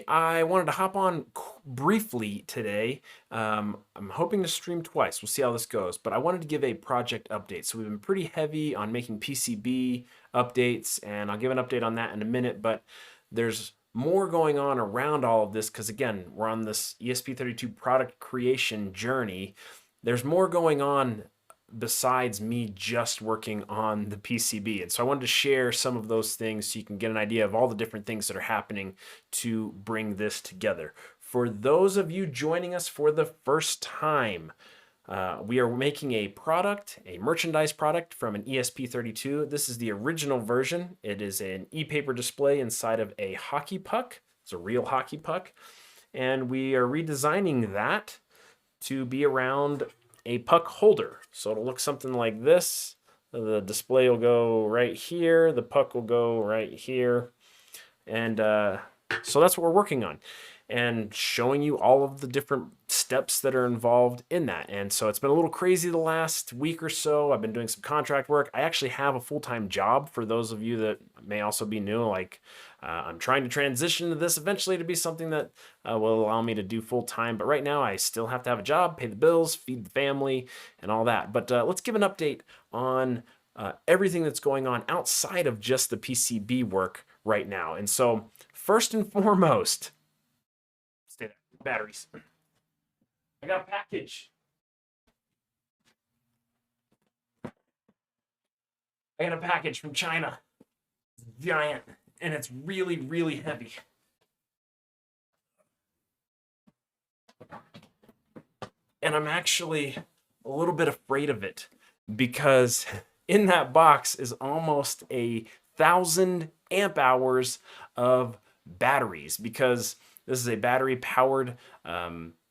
I wanted to hop on briefly today. I'm hoping to stream twice. We'll see how this goes, but I wanted to give a project update. So we've been pretty heavy on making PCB updates, and I'll give an update on that in a minute, but there's more going on around all of this because, again, we're on this ESP32 product creation journey. There's more going on besides me just working on the PCB. And so I wanted to share some of those things so you can get an idea of all the different things that are happening to bring this together. For those of you joining us for the first time, we are making a product, a merchandise product from an ESP32. This is the original version. It is an e-paper display inside of a hockey puck. It's a real hockey puck. And we are redesigning that to be around a puck holder. So it'll look something like this. The display will go right here. The puck will go right here. And so that's what we're working on and showing you all of the different steps that are involved in that. And so it's been a little crazy the last week or so. I've been doing some contract work. I actually have a full-time job for those of you that may also be new. Like I'm trying to transition to this eventually to be something that will allow me to do full-time. But right now I still have to have a job, pay the bills, feed the family, and all that. But let's give an update on everything that's going on outside of just the PCB work right now. And so first and foremost, stay there, batteries. I got a package. I got a package from China. It's giant, and it's really, really heavy. And I'm actually a little bit afraid of it because in that box is almost 1,000 amp hours of batteries, because this is a battery powered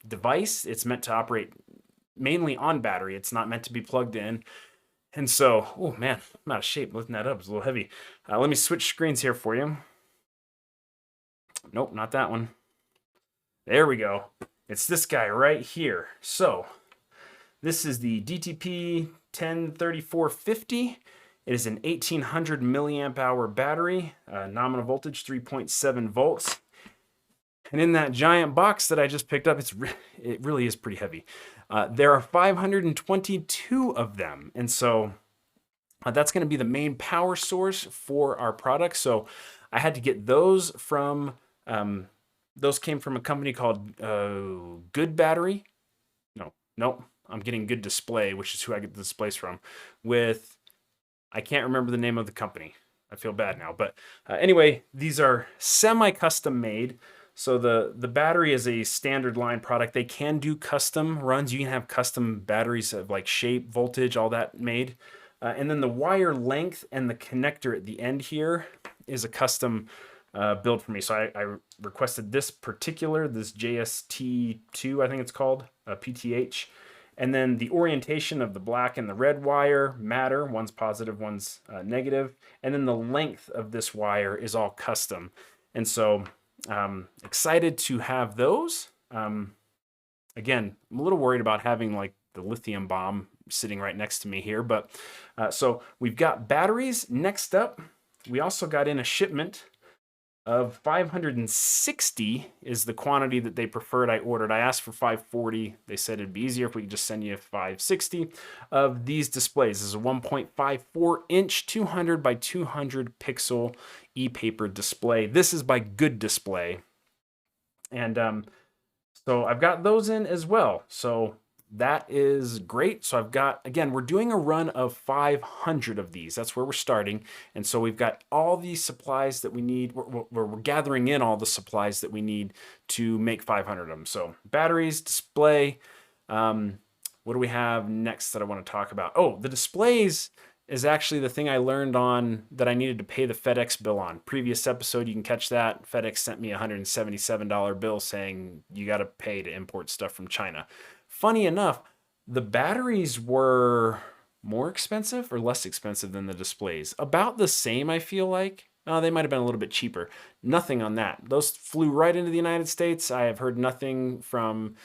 device. It's meant to operate mainly on battery. It's not meant to be plugged in. And so, oh man, I'm out of shape lifting that up. It's a little heavy. Let me switch screens here for you. Nope, not that one. There we go. It's this guy right here. So this is the DTP 103450. It is an 1800 milliamp hour battery, nominal voltage 3.7 volts. And in that giant box that I just picked up, it really is pretty heavy. There are 522 of them. And so that's going to be the main power source for our product. So I had to get those from, those came from a company called Good Battery. No, I'm getting Good Display, which is who I get the displays from, I can't remember the name of the company. I feel bad now. But anyway, these are semi-custom made. So the battery is a standard line product. They can do custom runs. You can have custom batteries of like shape, voltage, all that made. And then the wire length and the connector at the end here is a custom build for me. So I requested this JST2, I think it's called, PTH. And then the orientation of the black and the red wire matter. One's positive, one's negative. And then the length of this wire is all custom. And so excited to have those. Again, I'm a little worried about having like the lithium bomb sitting right next to me here. But so we've got batteries. Next up, we also got in a shipment of 560 is the quantity that they preferred. I ordered. I asked for 540. They said it'd be easier if we could just send you 560 of these displays. This is a 1.54 inch 200 by 200 pixel e-paper display. This is by Good Display. And so I've got those in as well. So that is great. So I've got, again, we're doing a run of 500 of these. That's where we're starting. And so we've got all these supplies that we need. We're gathering in all the supplies that we need to make 500 of them. So batteries, display. What do we have next that I want to talk about? Oh, the displays is actually the thing I learned on that I needed to pay the FedEx bill on. Previous episode, you can catch that. FedEx sent me a $177 bill saying you got to pay to import stuff from China. Funny enough, the batteries were more expensive or less expensive than the displays. About the same, I feel like. They might have been a little bit cheaper. Nothing on that. Those flew right into the United States. I have heard nothing from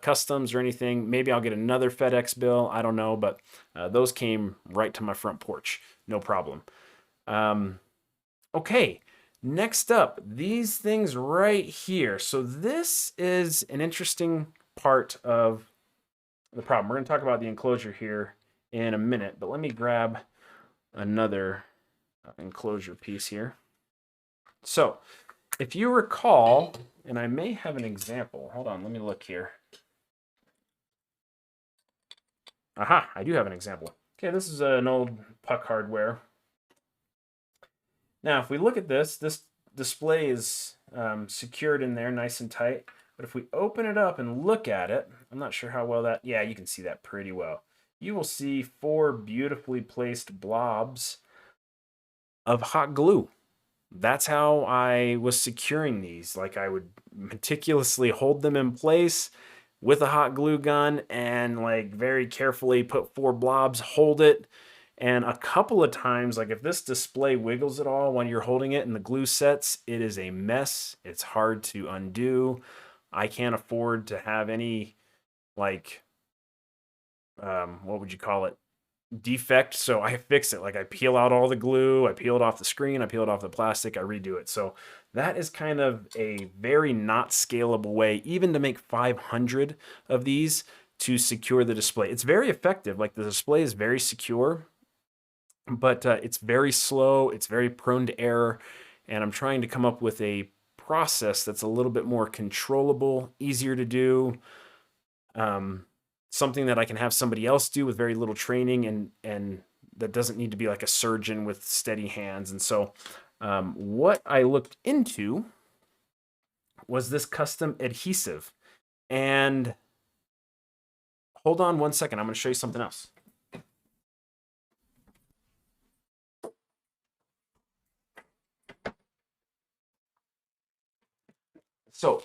customs or anything. Maybe I'll get another FedEx bill. I don't know, but those came right to my front porch. No problem. Okay, Next up, these things right here. So this is an interesting part of the problem. We're going to talk about the enclosure here in a minute, but let me grab another enclosure piece here. So if you recall, and I may have an example. Hold on, let me look here. Aha, I do have an example. Okay, this is an old puck hardware. Now, if we look at this display is secured in there nice and tight. But if we open it up and look at it, I'm not sure how well that, yeah, you can see that pretty well. You will see 4 beautifully placed blobs of hot glue. That's how I was securing these. Like I would meticulously hold them in place with a hot glue gun and like very carefully put 4 blobs, hold it. And a couple of times, like if this display wiggles at all when you're holding it and the glue sets, it is a mess. It's hard to undo. I can't afford to have any like, what would you call it? Defect. So I fix it. Like I peel out all the glue, I peel it off the screen, I peel it off the plastic, I redo it. So that is kind of a very not scalable way, even to make 500 of these to secure the display. It's very effective. Like the display is very secure, but it's very slow. It's very prone to error. And I'm trying to come up with a process that's a little bit more controllable, easier to do. Something that I can have somebody else do with very little training and that doesn't need to be like a surgeon with steady hands. And so what I looked into was this custom adhesive. And hold on one second. I'm going to show you something else. So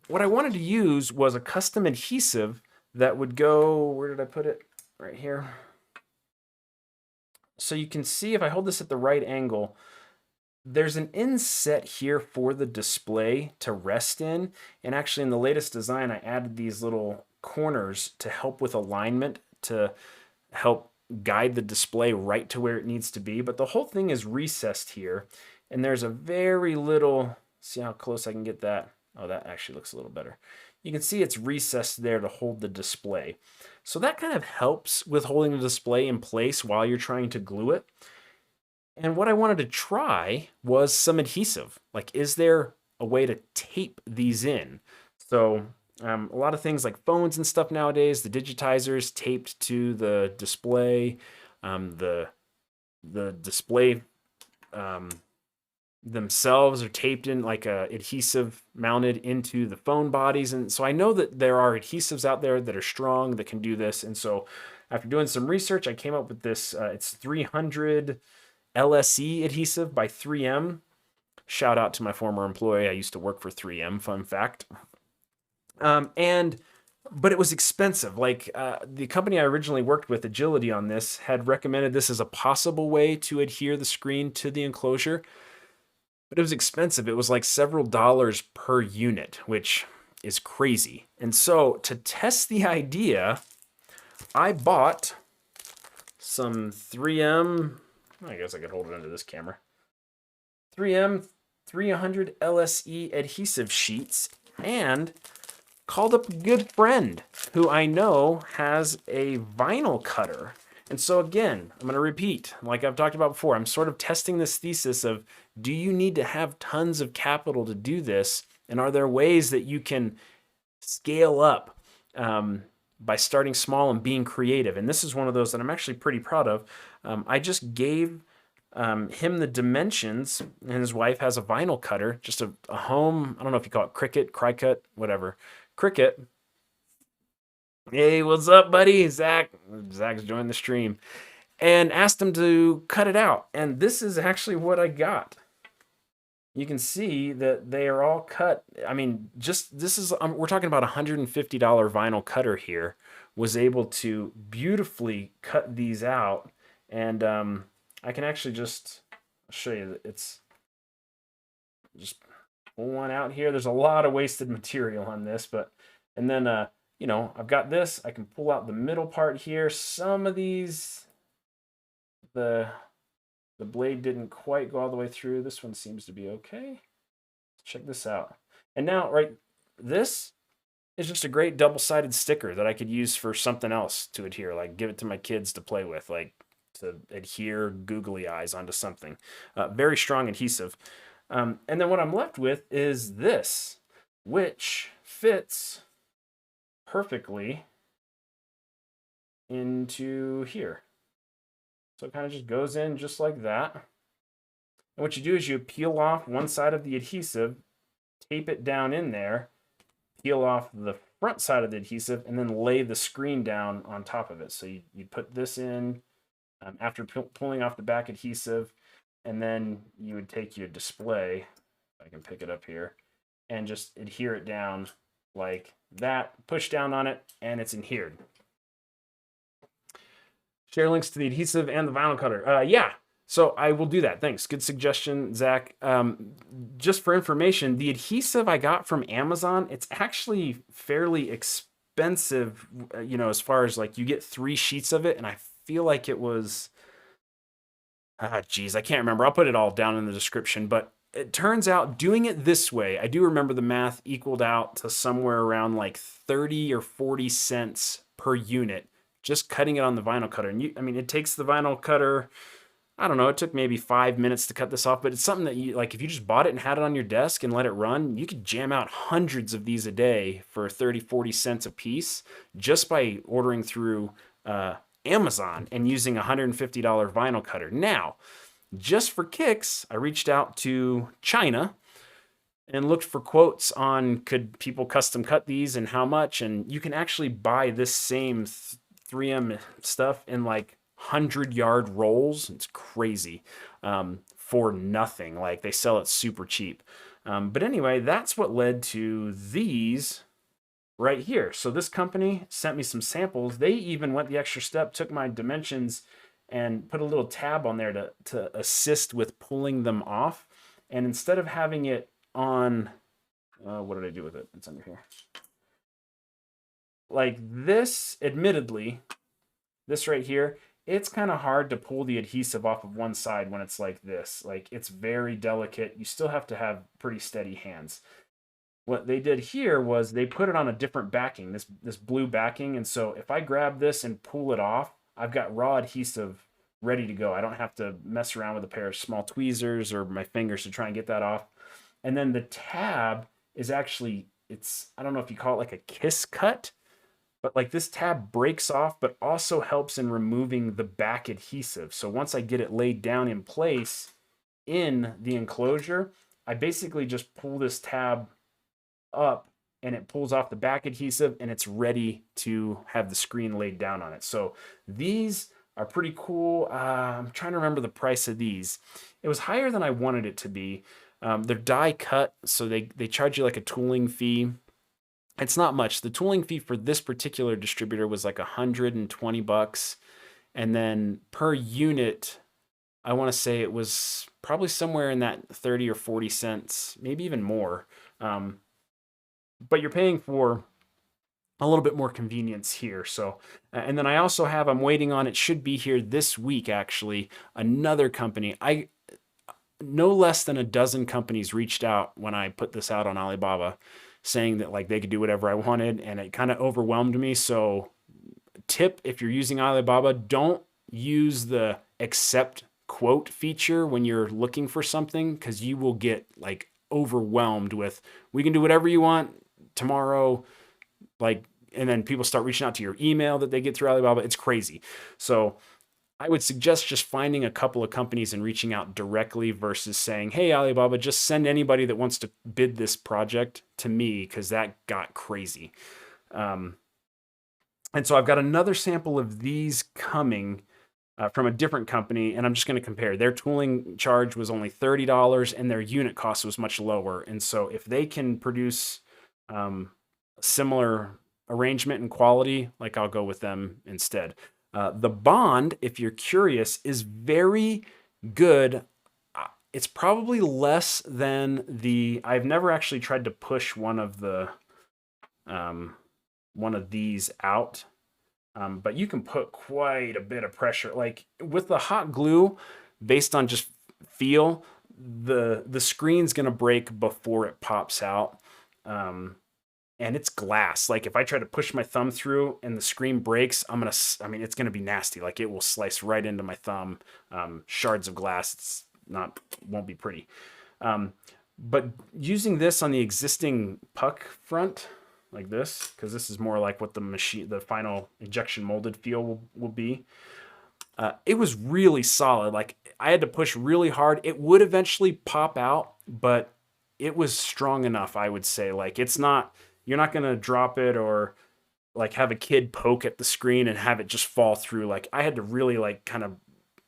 what I wanted to use was a custom adhesive that would go, where did I put it? Right here. So you can see if I hold this at the right angle, there's an inset here for the display to rest in. And actually in the latest design, I added these little corners to help with alignment, to help guide the display right to where it needs to be. But the whole thing is recessed here. And there's a very little, see how close I can get that? Oh, that actually looks a little better. You can see it's recessed there to hold the display. So that kind of helps with holding the display in place while you're trying to glue it. And what I wanted to try was some adhesive. Like, is there a way to tape these in? So a lot of things like phones and stuff nowadays, the digitizers taped to the display, the display themselves are taped in like a adhesive mounted into the phone bodies. And so I know that there are adhesives out there that are strong that can do this. And so after doing some research, I came up with this. It's 300 LSE adhesive by 3M. Shout out to my former employee. I used to work for 3M, fun fact. But it was expensive. Like the company I originally worked with, Agility, on this, had recommended this as a possible way to adhere the screen to the enclosure. But it was expensive. It was like several dollars per unit, which is crazy. And so to test the idea, I bought some 3M, I guess I could hold it under this camera, 3M 300 LSE adhesive sheets, and called up a good friend who I know has a vinyl cutter. And so again, I'm going to repeat, like I've talked about before, I'm sort of testing this thesis of, do you need to have tons of capital to do this? And are there ways that you can scale up by starting small and being creative? And this is one of those that I'm actually pretty proud of. I just gave him the dimensions, and his wife has a vinyl cutter, just a home, I don't know if you call it Cricut, Cricut, whatever. Cricut. Hey, what's up, buddy? Zach. Zach's joined the stream. And asked him to cut it out. And this is actually what I got. You can see that they are all cut. I mean, just this is, we're talking about $150 vinyl cutter here, was able to beautifully cut these out. And I can actually just show you that it's just pull one out here. There's a lot of wasted material on this, but, and then, you know, I've got this, I can pull out the middle part here. Some of these, the The blade didn't quite go all the way through. This one seems to be okay. Check this out. And now, right, this is just a great double-sided sticker that I could use for something else to adhere, like give it to my kids to play with, like to adhere googly eyes onto something. Very strong adhesive. And then what I'm left with is this, which fits perfectly into here. So it kind of just goes in just like that. And what you do is you peel off one side of the adhesive, tape it down in there, peel off the front side of the adhesive, and then lay the screen down on top of it. So you put this in after pulling off the back adhesive, and then you would take your display, if I can pick it up here, and just adhere it down like that, push down on it, and it's adhered. Share links to the adhesive and the vinyl cutter. Yeah, so I will do that. Thanks. Good suggestion, Zach. Just for information, the adhesive I got from Amazon, it's actually fairly expensive, you know, as far as like you get 3 sheets of it, and I feel like it was, geez, I can't remember. I'll put it all down in the description, but it turns out doing it this way, I do remember the math equaled out to somewhere around like 30 or 40 cents per unit, just cutting it on the vinyl cutter. And I mean, it takes the vinyl cutter, I don't know, it took maybe 5 minutes to cut this off, but it's something that you, like, if you just bought it and had it on your desk and let it run, you could jam out hundreds of these a day for 30, 40 cents a piece just by ordering through Amazon and using a $150 vinyl cutter. Now, just for kicks, I reached out to China and looked for quotes on could people custom cut these and how much, and you can actually buy this same 3M stuff in like 100-yard rolls. It's crazy, for nothing. Like they sell it super cheap. But anyway, that's what led to these right here. So this company sent me some samples. They even went the extra step, took my dimensions and put a little tab on there to assist with pulling them off. And instead of having it on, what did I do with it? It's under here. Like this, admittedly, this right here, it's kind of hard to pull the adhesive off of one side when it's like this. Like it's very delicate. You still have to have pretty steady hands. What they did here was they put it on a different backing, this blue backing. And so if I grab this and pull it off, I've got raw adhesive ready to go. I don't have to mess around with a pair of small tweezers or my fingers to try and get that off. And then the tab is actually, I don't know if you call it like a kiss cut, but like this tab breaks off, but also helps in removing the back adhesive. So once I get it laid down in place in the enclosure, I basically just pull this tab up and it pulls off the back adhesive and it's ready to have the screen laid down on it. So these are pretty cool. I'm trying to remember the price of these. It was higher than I wanted it to be. They're die cut, so they charge you like a tooling fee. It's not much. The tooling fee for this particular distributor was like $120, and then per unit, I want to say it was probably somewhere in that 30 or 40 cents, maybe even more. But you're paying for a little bit more convenience here. So, and then I also have, I'm waiting on, it should be here this week actually, another company. No less than a dozen companies reached out when I put this out on Alibaba, saying that like they could do whatever I wanted, and it kind of overwhelmed me. So tip, if you're using Alibaba, don't use the accept quote feature when you're looking for something, because you will get like overwhelmed with, we can do whatever you want tomorrow, like, and then people start reaching out to your email that they get through Alibaba. It's crazy. So I would suggest just finding a couple of companies and reaching out directly versus saying, hey, Alibaba, just send anybody that wants to bid this project to me, because that got crazy. And so I've got another sample of these coming from a different company, and I'm just going to compare. Their tooling charge was only $30, and their unit cost was much lower. And so if they can produce similar arrangement and quality, like I'll go with them instead. The Bond, if you're curious, is very good. It's probably less than I've never actually tried to push one of these out, but you can put quite a bit of pressure. Like with the hot glue, based on just feel, the screen's gonna break before it pops out. And it's glass. Like if I try to push my thumb through and the screen breaks, it's gonna be nasty. Like it will slice right into my thumb. Shards of glass. It's not, won't be pretty. But using this on the existing puck front, like this, because this is more like what the final injection molded feel will be. It was really solid. Like I had to push really hard. It would eventually pop out, but it was strong enough, I would say. Like it's not, you're not gonna drop it or like have a kid poke at the screen and have it just fall through. Like I had to really like kind of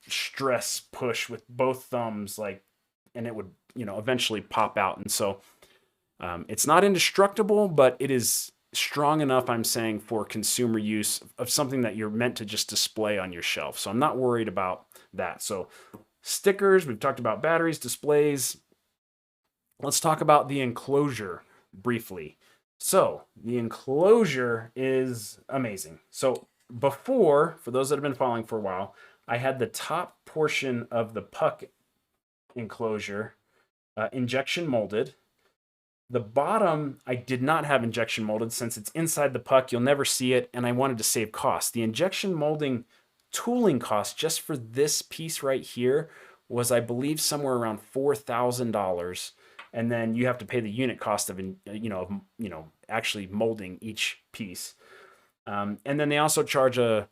stress push with both thumbs, like, and it would, eventually pop out. And so it's not indestructible, but it is strong enough, I'm saying, for consumer use of something that you're meant to just display on your shelf. So I'm not worried about that. So stickers, we've talked about batteries, displays. Let's talk about the enclosure briefly. So the enclosure is amazing. So before, for those that have been following for a while, I had the top portion of the puck enclosure injection molded. The bottom, I did not have injection molded since it's inside the puck. You'll never see it, and I wanted to save cost. The injection molding tooling cost just for this piece right here was, I believe, somewhere around $4,000. And then you have to pay the unit cost of actually molding each piece. And then they also charge a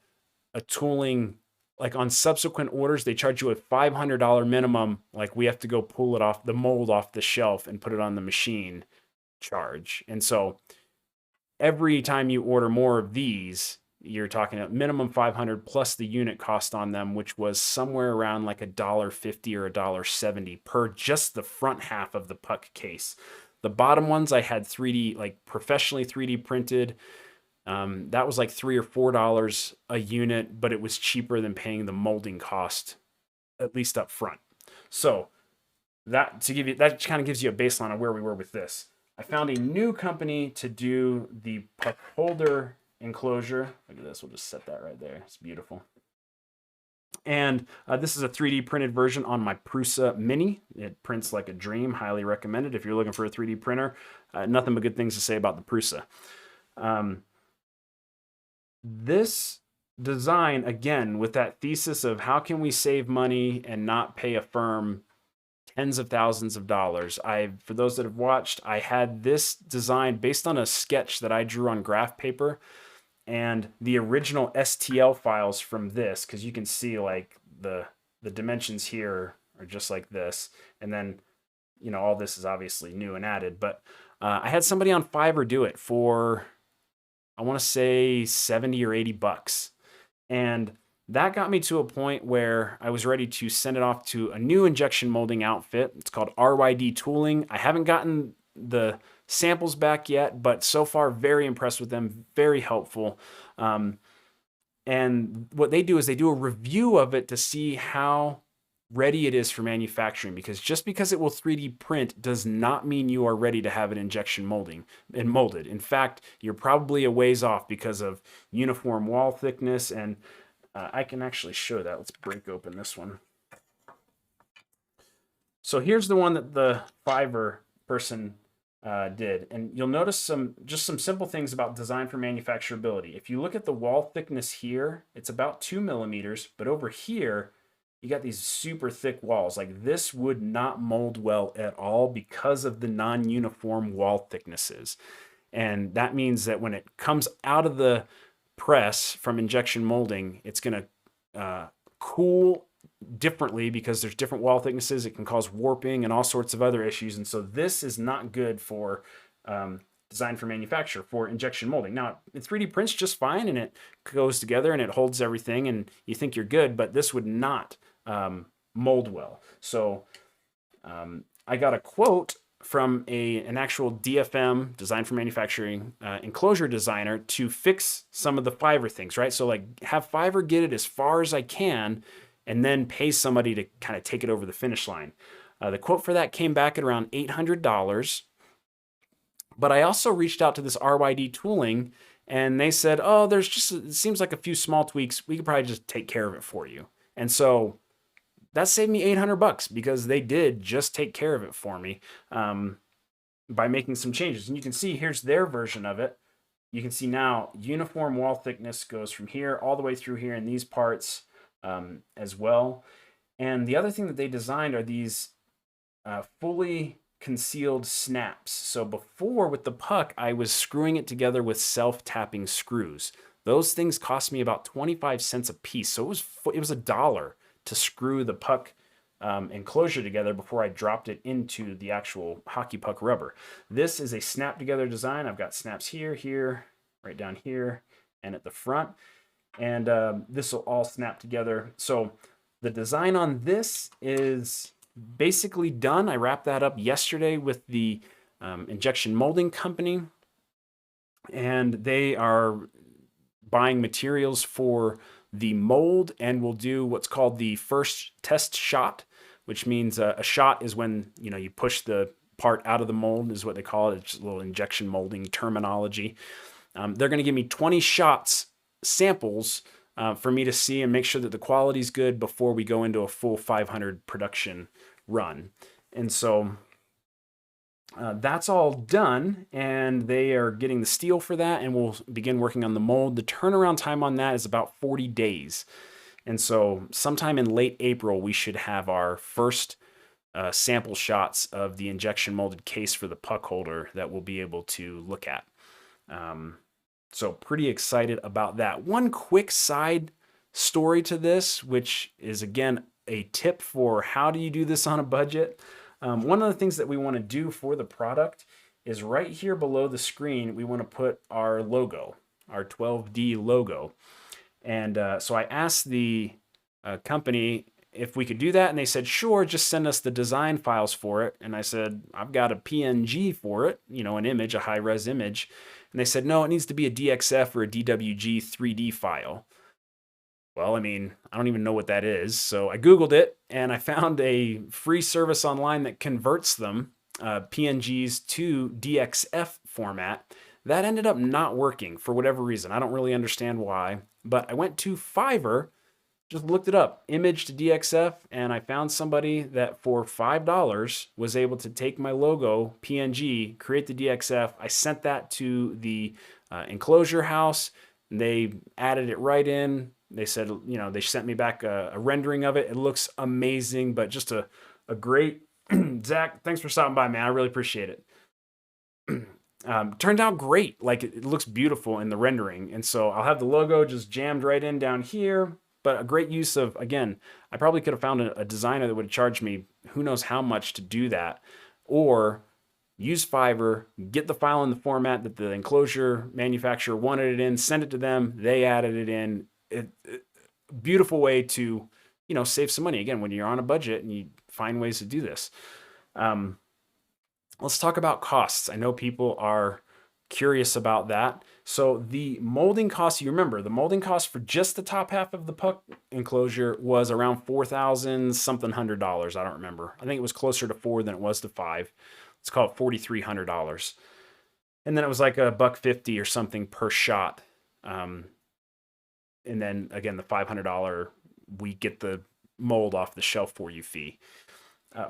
tooling, like on subsequent orders, they charge you a $500 minimum. Like we have to go pull it off the mold off the shelf and put it on the machine charge. And so every time you order more of these, you're talking a minimum 500 plus the unit cost on them, which was somewhere around like $1.50 or $1.70 per just the front half of the puck case. The bottom ones I had 3D, like professionally 3D printed. That was like $3 or $4 a unit, but it was cheaper than paying the molding cost, at least up front. So that kind of gives you a baseline of where we were with this. I found a new company to do the puck holder enclosure. Look at this. We'll just set that right there. It's beautiful. And this is a 3D printed version on my Prusa Mini. It prints like a dream. Highly recommended if you're looking for a 3D printer. Nothing but good things to say about the Prusa. This design, again, with that thesis of how can we save money and not pay a firm tens of thousands of dollars. For those that have watched, I had this design based on a sketch that I drew on graph paper and the original STL files from this, because you can see like the dimensions here are just like this. And then, all this is obviously new and added, but I had somebody on Fiverr do it for, I want to say 70 or 80 bucks. And that got me to a point where I was ready to send it off to a new injection molding outfit. It's called RYD Tooling. I haven't gotten the samples back yet, but so far very impressed with them, very helpful. And what they do is they do a review of it to see how ready it is for manufacturing, because just because it will 3D print does not mean you are ready to have an injection molding and molded. In fact, you're probably a ways off because of uniform wall thickness. And I can actually show that. Let's break open this one. So here's the one that the Fiverr person did. And you'll notice some simple things about design for manufacturability. If you look at the wall thickness here, it's about 2 millimeters, but over here, you got these super thick walls. Like this would not mold well at all because of the non-uniform wall thicknesses. And that means that when it comes out of the press from injection molding, it's going to cool differently because there's different wall thicknesses. It can cause warping and all sorts of other issues. And so this is not good for design for manufacture for injection molding. Now, it 3D prints just fine and it goes together and it holds everything and you think you're good, but this would not mold well. So I got a quote from an actual DFM, design for manufacturing enclosure designer, to fix some of the Fiverr things, right? So like have Fiverr get it as far as I can and then pay somebody to kind of take it over the finish line. The quote for that came back at around $800. But I also reached out to this RYD Tooling and they said, oh, it seems like a few small tweaks. We could probably just take care of it for you. And so that saved me $800 because they did just take care of it for me by making some changes. And you can see here's their version of it. You can see now uniform wall thickness goes from here all the way through here in these parts as well. And the other thing that they designed are these fully concealed snaps. So before with the puck, I was screwing it together with self-tapping screws. Those things cost me about 25 cents a piece. So it was $1 to screw the puck enclosure together before I dropped it into the actual hockey puck rubber. This is a snap together design. I've got snaps here, here, right down here, and at the front. And this will all snap together. So the design on this is basically done. I wrapped that up yesterday with the injection molding company, and they are buying materials for the mold and will do what's called the first test shot, which means a shot is when you push the part out of the mold, is what they call it. It's just a little injection molding terminology. They're going to give me 20 shots samples for me to see and make sure that the quality is good before we go into a full 500 production run. And so that's all done, and they are getting the steel for that, and we'll begin working on the mold. The turnaround time on that is about 40 days. And so sometime in late April, we should have our first sample shots of the injection molded case for the puck holder that we'll be able to look at. So pretty excited about that. One quick side story to this, which is again a tip for how do you do this on a budget. One of the things that we want to do for the product is right here below the screen, we want to put our logo, our 12D logo. And so I asked the company if we could do that, and they said, sure, just send us the design files for it. And I said, I've got a PNG for it, an image, a high-res image. And they said, no, it needs to be a DXF or a DWG 3D file. Well, I don't even know what that is. So I Googled it, and I found a free service online that converts them, PNGs, to DXF format. That ended up not working for whatever reason. I don't really understand why. But I went to Fiverr, just looked it up, image to DXF, and I found somebody that for $5 was able to take my logo, PNG, create the DXF. I sent that to the Enclosure house, and they added it right in. They said, they sent me back a rendering of it. It looks amazing, but just a great, Zach, thanks for stopping by, man. I really appreciate it. Turned out great. Like it looks beautiful in the rendering. And so I'll have the logo just jammed right in down here, but a great use of, again, I probably could have found a designer that would have charged me who knows how much to do that, or use Fiverr, get the file in the format that the Enclosure manufacturer wanted it in, send it to them, they added it in. Beautiful way to, save some money. Again, when you're on a budget and you find ways to do this. Let's talk about costs. I know people are curious about that. So the molding cost, you remember, the molding cost for just the top half of the puck enclosure was around $4,000 something $100. I don't remember. I think it was closer to 4 than it was to 5. Let's call it $4,300. And then it was like $150 or something per shot. And then again, the $500, we get the mold off the shelf for you fee.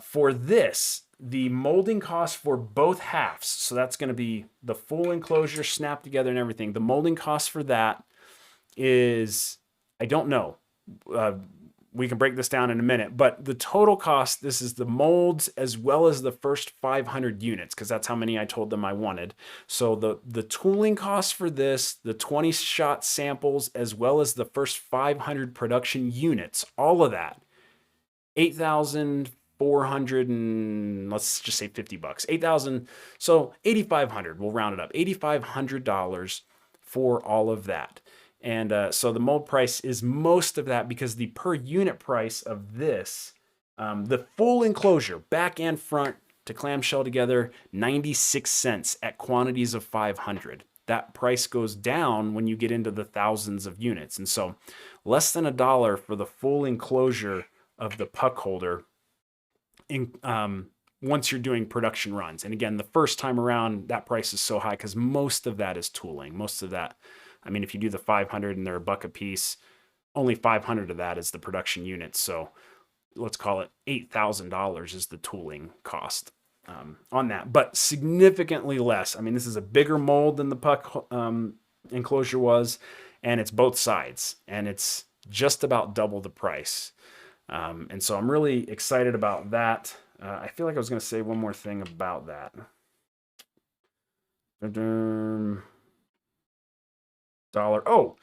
For this, the molding cost for both halves, so that's going to be the full enclosure snapped together and everything. The molding cost for that is, I don't know. We can break this down in a minute, but the total cost, this is the molds as well as the first 500 units, because that's how many I told them I wanted. So the tooling cost for this, the 20 shot samples, as well as the first 500 production units, all of that, $8,400 and let's just say $50, 8,000. So 8,500, we'll round it up, $8,500 for all of that. And so the mold price is most of that because the per unit price of this, the full enclosure, back and front to clamshell together, 96 cents at quantities of 500. That price goes down when you get into the thousands of units. And so less than $1 for the full enclosure of the puck holder once you're doing production runs. And again, the first time around, that price is so high because most of that is tooling. Most of that, if you do the 500 and they're $1 a piece, only 500 of that is the production units. So let's call it $8,000 is the tooling cost on that, but significantly less. I mean, this is a bigger mold than the puck enclosure was, and it's both sides, and it's just about double the price. And so I'm really excited about that. I feel like I was going to say one more thing about that. Dollar. Oh,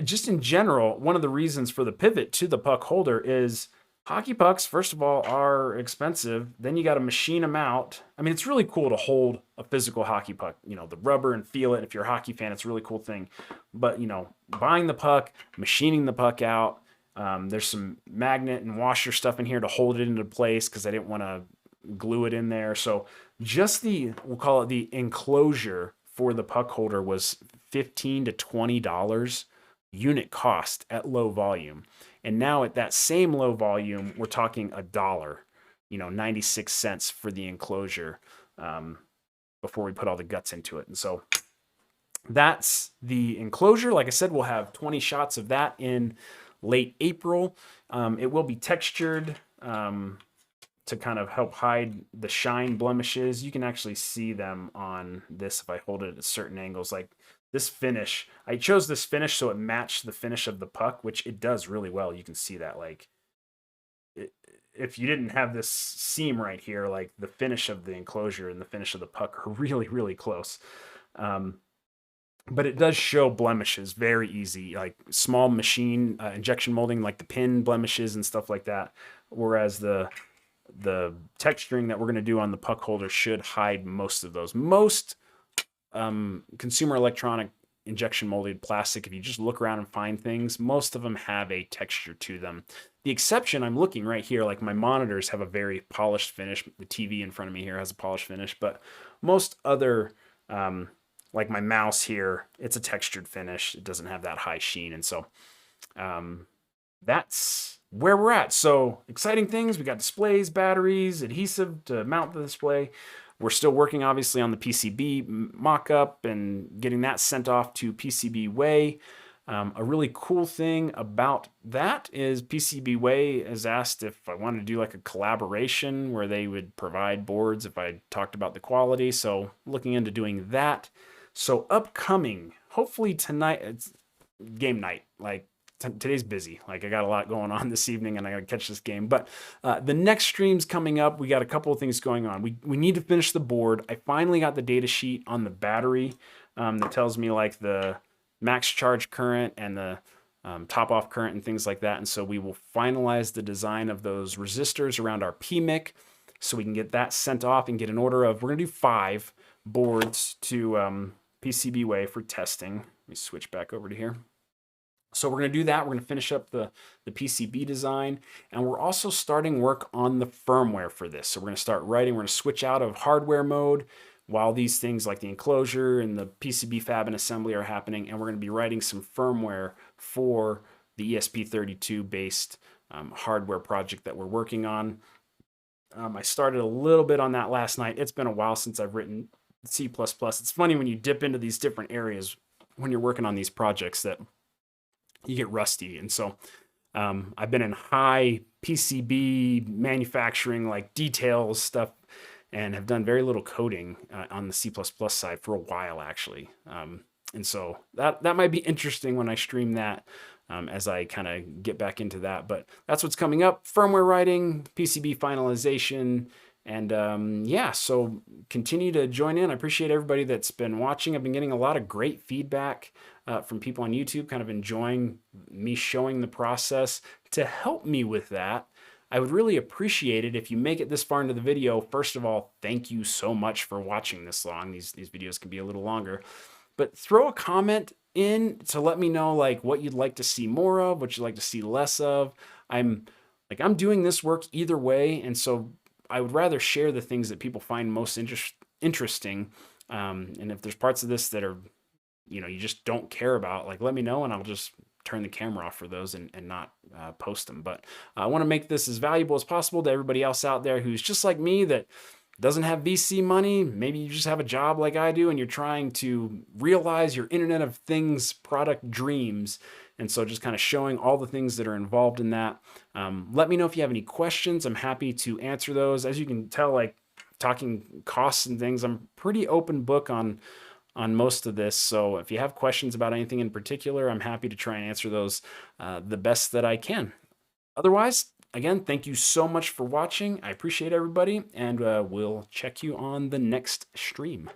just in general, one of the reasons for the pivot to the puck holder is hockey pucks, first of all, are expensive. Then you got to machine them out. I mean, it's really cool to hold a physical hockey puck, you know, the rubber and feel it. If you're a hockey fan, it's a really cool thing. But, you know, buying the puck, machining the puck out, there's some magnet and washer stuff in here to hold it into place because I didn't want to glue it in there. So just we'll call it the enclosure for the puck holder was $15 to $20 unit cost at low volume. And now at that same low volume, we're talking $1, 96 cents for the enclosure before we put all the guts into it. And so that's the enclosure. Like I said, we'll have 20 shots of that in late April. It will be textured to kind of help hide the shine blemishes. You can actually see them on this if I hold it at certain angles. Like this finish, I chose this finish so it matched the finish of the puck, which it does really well. You can see that, like, if you didn't have this seam right here, like the finish of the enclosure and the finish of the puck are really, really close. But it does show blemishes very easy, like small machine injection molding, like the pin blemishes and stuff like that. Whereas the texturing that we're going to do on the puck holder should hide most of those. Most consumer electronic injection molded plastic, if you just look around and find things, most of them have a texture to them. The exception, I'm looking right here, like my monitors have a very polished finish. The TV in front of me here has a polished finish, but most other, like my mouse here, it's a textured finish. It doesn't have that high sheen. And so that's where we're at. So exciting things. We got displays, batteries, adhesive to mount the display. We're still working, obviously, on the PCB mock-up and getting that sent off to PCBWay. A really cool thing about that is PCBWay has asked if I wanted to do like a collaboration where they would provide boards if I talked about the quality. So looking into doing that. So upcoming, hopefully tonight, it's game night. Like today's busy. Like I got a lot going on this evening and I got to catch this game. But the next stream's coming up. We got a couple of things going on. We need to finish the board. I finally got the data sheet on the battery that tells me like the max charge current and the top off current and things like that. And so we will finalize the design of those resistors around our PMIC so we can get that sent off and get an order of, we're going to do 5 boards to PCBWay for testing. Let me switch back over to here. So we're going to do that. We're going to finish up the PCB design, and we're also starting work on the firmware for this. So we're going to start writing. We're going to switch out of hardware mode while these things like the enclosure and the PCB fab and assembly are happening, and we're going to be writing some firmware for the ESP32 based hardware project that we're working on. I started a little bit on that last night. It's been a while since I've written C++. It's funny when you dip into these different areas when you're working on these projects that you get rusty. And so I've been in high PCB manufacturing, like details stuff, and have done very little coding on the C++ side for a while, actually. And so that might be interesting when I stream that as I kind of get back into that. But that's what's coming up. Firmware writing, PCB finalization, and yeah, so continue to join in. I appreciate everybody that's been watching. I've been getting a lot of great feedback from people on YouTube, kind of enjoying me showing the process. To help me with that, I would really appreciate it if you make it this far into the video. First of all, thank you so much for watching this long. These videos can be a little longer, but throw a comment in to let me know like what you'd like to see more of, what you'd like to see less of. I'm doing this work either way, and so I would rather share the things that people find most interesting. And if there's parts of this that are, you just don't care about, like let me know and I'll just turn the camera off for those and not post them. But I want to make this as valuable as possible to everybody else out there who's just like me, that doesn't have VC money, maybe you just have a job like I do and you're trying to realize your Internet of Things product dreams. And so just kind of showing all the things that are involved in that. Let me know if you have any questions. I'm happy to answer those. As you can tell, like talking costs and things, I'm pretty open book on most of this. So if you have questions about anything in particular, I'm happy to try and answer those the best that I can. Otherwise, again, thank you so much for watching. I appreciate everybody, and we'll check you on the next stream.